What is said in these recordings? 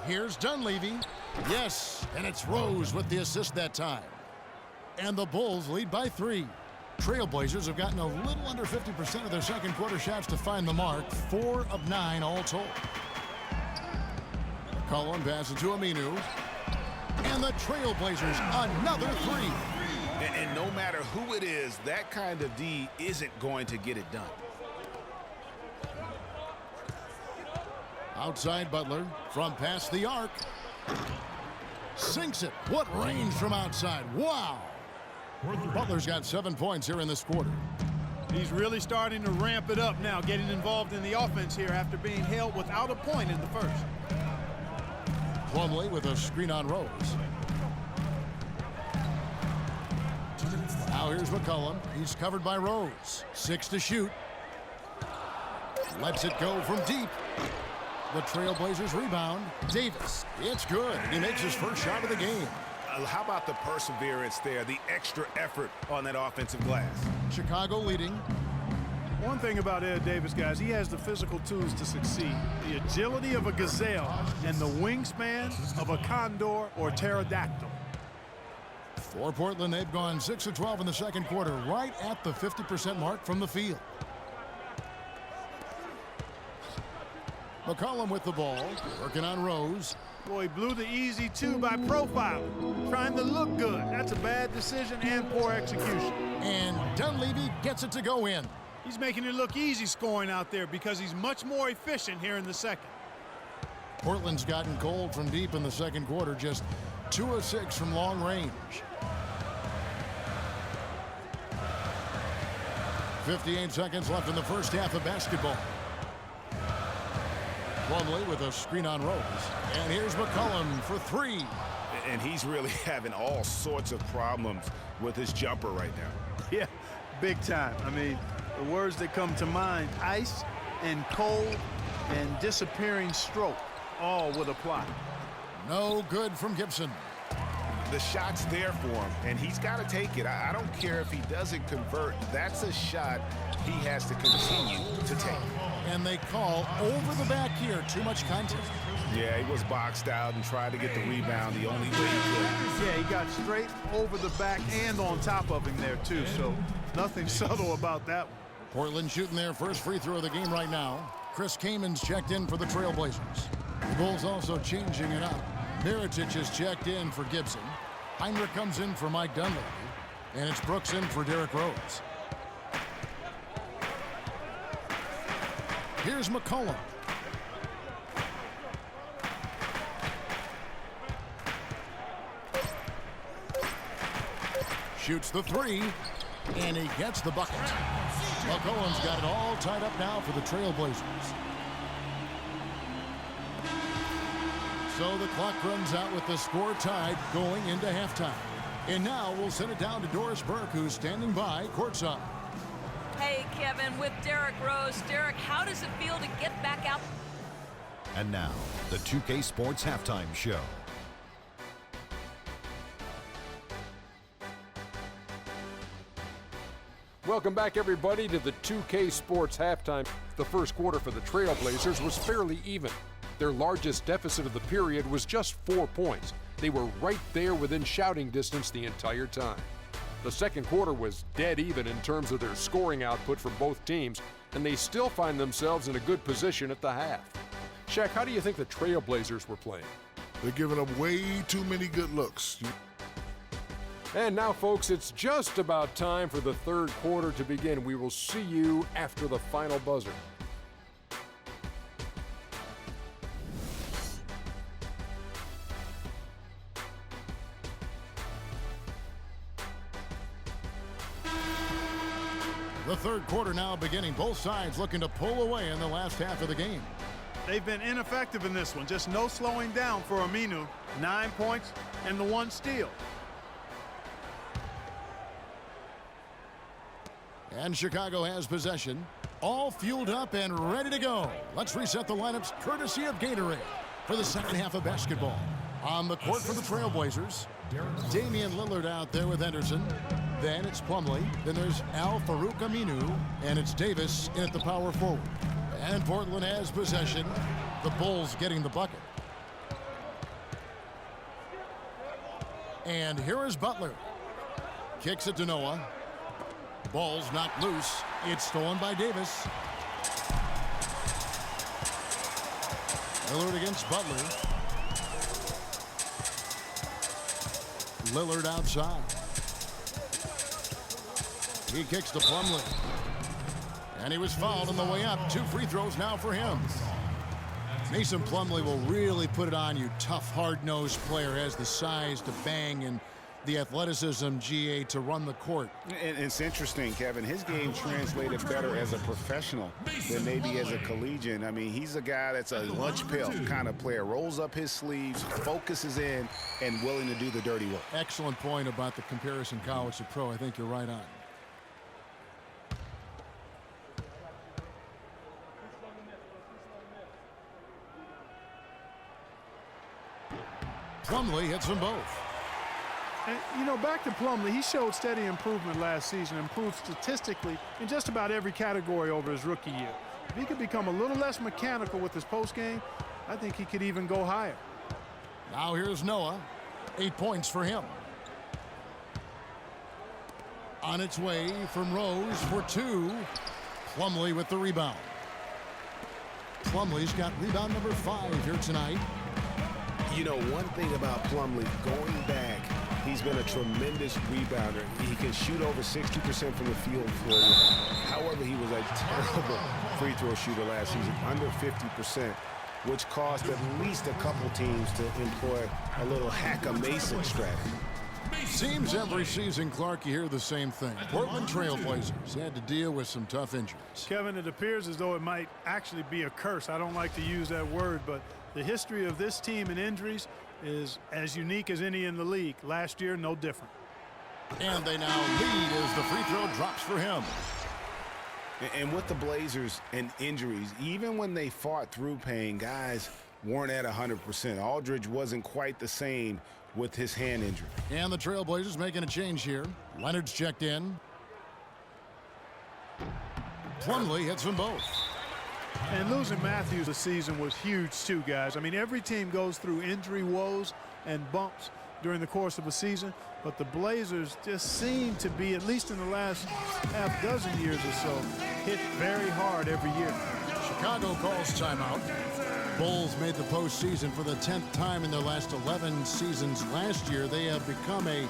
Here's Dunleavy. Yes, and it's Rose with the assist that time. And the Bulls lead by 3. Trailblazers have gotten a little under 50% of their second quarter shots to find the mark. 4 of 9 all told. McCollum passes to Aminu. And the Trailblazers another 3. And no matter who it is, that kind of D isn't going to get it done. Outside Butler from past the arc. Sinks it. What range from outside. Wow. Butler's got 7 points here in this quarter. He's really starting to ramp it up now, getting involved in the offense here after being held without a point in the first. Plumlee with a screen on Rose. Now here's McCollum. He's covered by Rose. 6 to shoot. Lets it go from deep. The Trailblazers rebound. Davis. It's good. He makes his first shot of the game. How about the perseverance there, the extra effort on that offensive glass? Chicago leading. One thing about Ed Davis, guys, he has the physical tools to succeed. The agility of a gazelle and the wingspan of a condor or pterodactyl. For Portland, they've gone 6 of 12 in the second quarter, right at the 50% mark from the field. McCollum with the ball, working on Rose. Boy, he blew the easy 2 by profiling, trying to look good. That's a bad decision and poor execution. And Dunleavy gets it to go in. He's making it look easy scoring out there because he's much more efficient here in the second. Portland's gotten cold from deep in the second quarter, just 2 of 6 from long range. 58 seconds left in the first half of basketball. Plumlee with a screen on Rose. And here's McCollum for 3. And he's really having all sorts of problems with his jumper right now. Yeah, big time. I mean, the words that come to mind, ice and cold and disappearing stroke, all would apply. No good from Gibson. The shot's there for him, and he's got to take it. I don't care if he doesn't convert. That's a shot he has to continue to take. And they call over the back here. Too much contact. Yeah, he was boxed out and tried to get the rebound the only way he could. Yeah, he got straight over the back and on top of him there, too. So nothing subtle about that one. Portland shooting their first free throw of the game right now. Chris Kamen's checked in for the Trailblazers. The Bulls also changing it up. Mirotic is checked in for Gibson. Heinrich comes in for Mike Dunleavy. And it's Brooks in for Derrick Rose. Here's McCollum. Shoots the 3, and he gets the bucket. McCollum's got it all tied up now for the Trailblazers. So the clock runs out with the score tied going into halftime. And now we'll send it down to Doris Burke, who's standing by courtside. Hey, Kevin, with Derrick Rose. Derrick, how does it feel to get back out? And now, the 2K Sports Halftime Show. Welcome back, everybody, to the 2K Sports Halftime. The first quarter for the Trailblazers was fairly even. Their largest deficit of the period was just 4 points. They were right there within shouting distance the entire time. The second quarter was dead even in terms of their scoring output for both teams, and they still find themselves in a good position at the half. Shaq, how do you think the Trailblazers were playing? They're giving up way too many good looks. And now, folks, it's just about time for the third quarter to begin. We will see you after the final buzzer. The third quarter now beginning. Both sides looking to pull away in the last half of the game. They've been ineffective in this one. Just no slowing down for Aminu. 9 points and the 1 steal. And Chicago has possession. All fueled up and ready to go. Let's reset the lineups courtesy of Gatorade for the second half of basketball. On the court for the Trailblazers, Damian Lillard out there with Henderson. Then it's Plumlee. Then there's Al-Farouq Aminu. And it's Davis in at the power forward. And Portland has possession. The Bulls getting the bucket. And here is Butler. Kicks it to Noah. Ball's knocked loose. It's stolen by Davis. Lillard against Butler. Lillard outside. He kicks to Plumlee. And he was fouled on the way up. 2 free throws now for him. Mason Plumlee will really put it on you. Tough, hard-nosed player. Has the size to bang and the athleticism, GA, to run the court. And it's interesting, Kevin. His game translated better as a professional than maybe as a collegiate. I mean, he's a guy that's a lunch pail kind of player. Rolls up his sleeves, focuses in, and willing to do the dirty work. Excellent point about the comparison college to pro. I think you're right on. Plumlee hits them both. And, you know, back to Plumlee, he showed steady improvement last season, improved statistically in just about every category over his rookie year. If he could become a little less mechanical with his postgame, I think he could even go higher. Now here's Noah. 8 points for him. On its way from Rose for 2. Plumlee with the rebound. Plumlee's got rebound number 5 here tonight. You know, one thing about Plumlee, going back, he's been a tremendous rebounder. He can shoot over 60% from the field for you. However, he was a terrible free throw shooter last season, under 50%, which caused at least a couple teams to employ a little hack-a-Mason strategy. Seems every season, Clark, you hear the same thing. Portland Trailblazers had to deal with some tough injuries. Kevin, it appears as though it might actually be a curse. I don't like to use that word, but the history of this team and injuries is as unique as any in the league. Last year, no different. And they now lead as the free throw drops for him. And with the Blazers and injuries, even when they fought through pain, guys weren't at 100%. Aldridge wasn't quite the same with his hand injury. And the Trailblazers making a change here. Leonard's checked in. Plumlee hits them both. And losing Matthews this season was huge too, guys. I mean, every team goes through injury woes and bumps during the course of a season, but the Blazers just seem to be, at least in the last half dozen years or so, hit very hard every year. Chicago calls timeout. Bulls made the postseason for the 10th time in their last 11 seasons. Last year, they have become a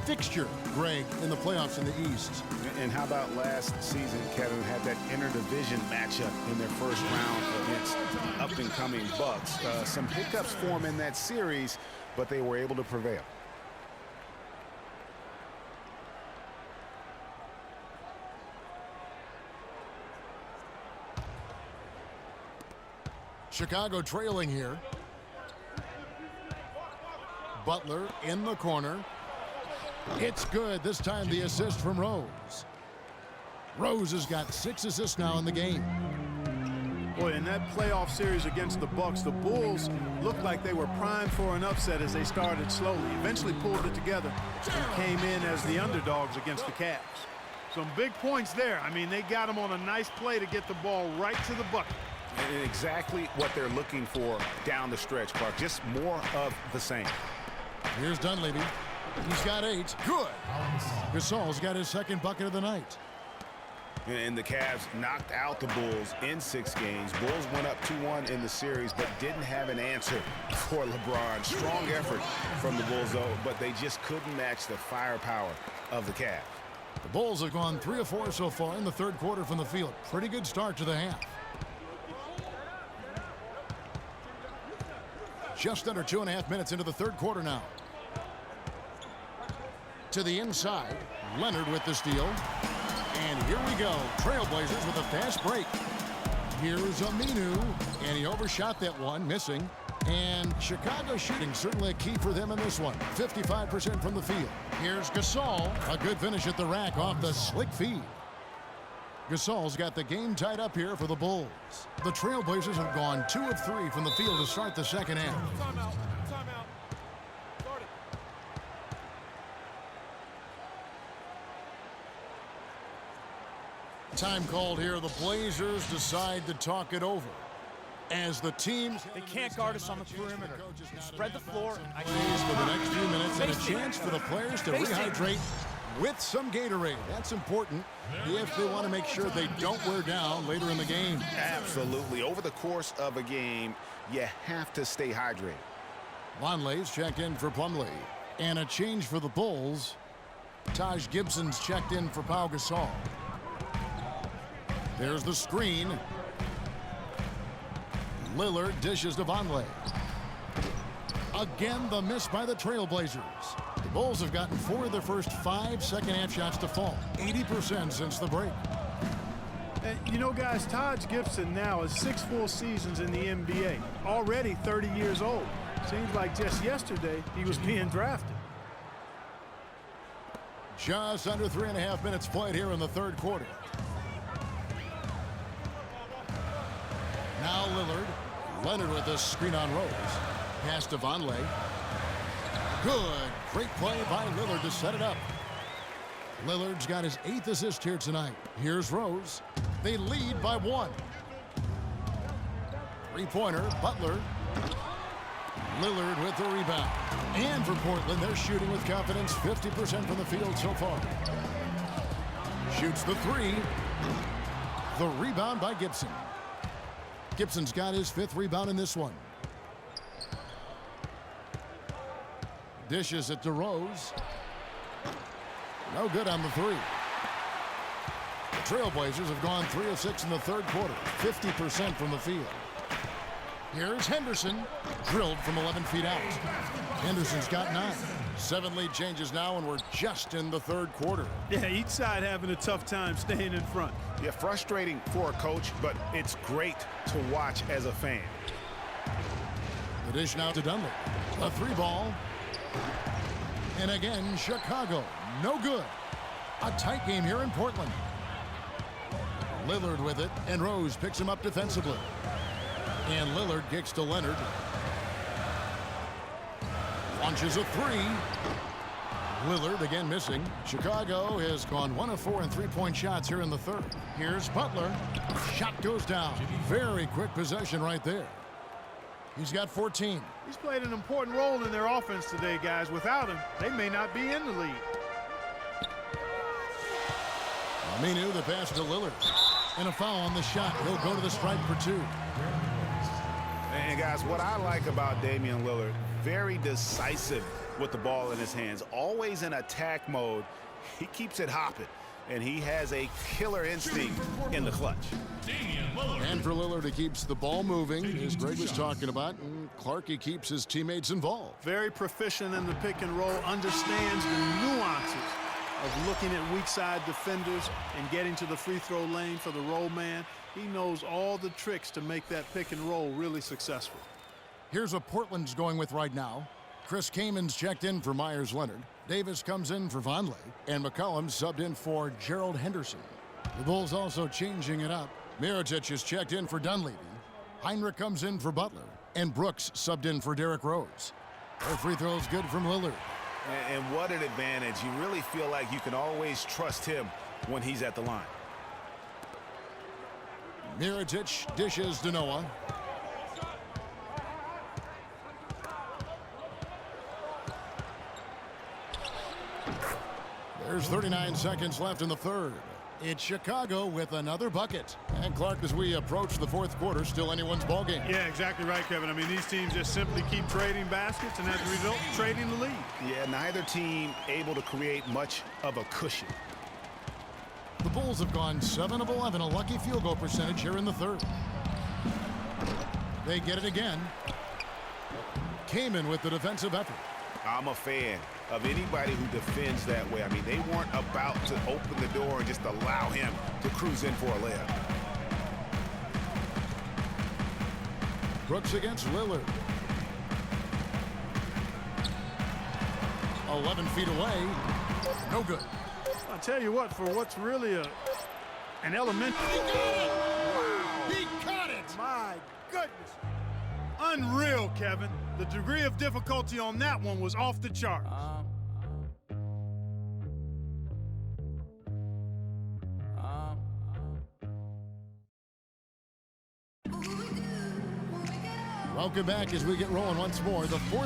fixture, Greg, in the playoffs in the East. And how about last season, Kevin, had that interdivision matchup in their first round against up-and-coming Bucks. Some hiccups form in that series, but they were able to prevail. Chicago trailing here. Butler in the corner. It's good. This time the assist from Rose. Rose has got 6 assists now in the game. Boy, in that playoff series against the Bucks, the Bulls looked like they were primed for an upset as they started slowly, eventually pulled it together, and came in as the underdogs against the Cavs. Some big points there. I mean, they got them on a nice play to get the ball right to the bucket. And exactly what they're looking for down the stretch, Clark. Just more of the same. Here's Dunleavy. He's got 8. Good. Gasol's got his second bucket of the night. And the Cavs knocked out the Bulls in 6 games. Bulls went up 2-1 in the series, but didn't have an answer for LeBron. Strong effort from the Bulls, though, but they just couldn't match the firepower of the Cavs. The Bulls have gone 3 of 4 so far in the third quarter from the field. Pretty good start to the half. Just under 2.5 minutes into the third quarter now. To the inside, Leonard with the steal. And here we go. Trailblazers with a fast break. Here's Aminu, and he overshot that one, missing. And Chicago shooting certainly a key for them in this one. 55% from the field. Here's Gasol, a good finish at the rack off the slick feed. Gasol's got the game tied up here for the Bulls. The Trailblazers have gone 2 of 3 from the field to start the second half. Timeout. Timeout. Start it. Time called here. The Blazers decide to talk it over. as the teams. They can't guard us on the perimeter. Spread the floor. For the next few minutes and a chance for the players to rehydrate with some Gatorade. That's important if they want to make sure they don't wear down later in the game. Absolutely. Over the course of a game, you have to stay hydrated. Vonleh's checked in for Plumlee. And a change for the Bulls. Taj Gibson's checked in for Pau Gasol. There's the screen. Lillard dishes to Vonleh. Again, the miss by the Trailblazers. The Bulls have gotten 4 of their first 5 second-half shots to fall. 80% since the break. And you know, guys, Taj Gibson now is 6 full seasons in the NBA. Already 30 years old. Seems like just yesterday he was being drafted. Just under 3.5 minutes played here in the third quarter. Now Lillard. Leonard with a screen on Rose. Pass to Vonleh. Good. Great play by Lillard to set it up. Lillard's got his 8th assist here tonight. Here's Rose. They lead by 1. Three-pointer, Butler. Lillard with the rebound. And for Portland, they're shooting with confidence, 50% from the field so far. Shoots the 3. The rebound by Gibson. Gibson's got his 5th rebound in this one. Dishes it to Rose. No good on the 3. The Trailblazers have gone 3 of 6 in the third quarter, 50% from the field. Here's Henderson, drilled from 11 feet out. Henderson's got 9. 7 lead changes now, and we're just in the third quarter. Yeah, each side having a tough time staying in front. Yeah, frustrating for a coach, but it's great to watch as a fan. The dish now to Dunley. A 3-ball. And again, Chicago. No good. A tight game here in Portland. Lillard with it, and Rose picks him up defensively. And Lillard kicks to Leonard. Launches a 3. Lillard again missing. Chicago has gone 1 of 4 in 3-point shots here in the third. Here's Butler. Shot goes down. Very quick possession right there. He's got 14. He's played an important role in their offense today, guys. Without him, they may not be in the lead. Aminu, the pass to Lillard. And a foul on the shot. He'll go to the stripe for 2. And guys, what I like about Damian Lillard, very decisive with the ball in his hands, always in attack mode. He keeps it hopping, and he has a killer instinct in the clutch. And for Lillard, he keeps the ball moving, as Greg was talking about, and Clark, he keeps his teammates involved. Very proficient in the pick and roll, understands the nuances of looking at weak side defenders and getting to the free throw lane for the roll man. He knows all the tricks to make that pick and roll really successful. Here's what Portland's going with right now. Chris Kamen's checked in for Myers Leonard. Davis comes in for Vonleh. And McCollum subbed in for Gerald Henderson. The Bulls also changing it up. Mirotic is checked in for Dunleavy. Heinrich comes in for Butler. And Brooks subbed in for Derrick Rose. Their free throw's good from Lillard. And what an advantage. You really feel like you can always trust him when he's at the line. Mirotic dishes to Noah. There's 39 seconds left in the third. It's Chicago with another bucket. And Clark, as we approach the fourth quarter, still anyone's ball game. Yeah, exactly right, Kevin. I mean, these teams just simply keep trading baskets, and as a result, trading the lead. Yeah, neither team able to create much of a cushion. The Bulls have gone 7 of 11, a lucky field goal percentage here in the third. They get it again. Kaman with the defensive effort. I'm a fan of anybody who defends that way. I mean, they weren't about to open the door and just allow him to cruise in for a layup. Brooks against Lillard. 11 feet away. No good. I'll tell you what, for what's really an elementary. He got it! Wow. He caught it! My goodness. Unreal, Kevin. The degree of difficulty on that one was off the charts. Welcome back as we get rolling once more. The fourth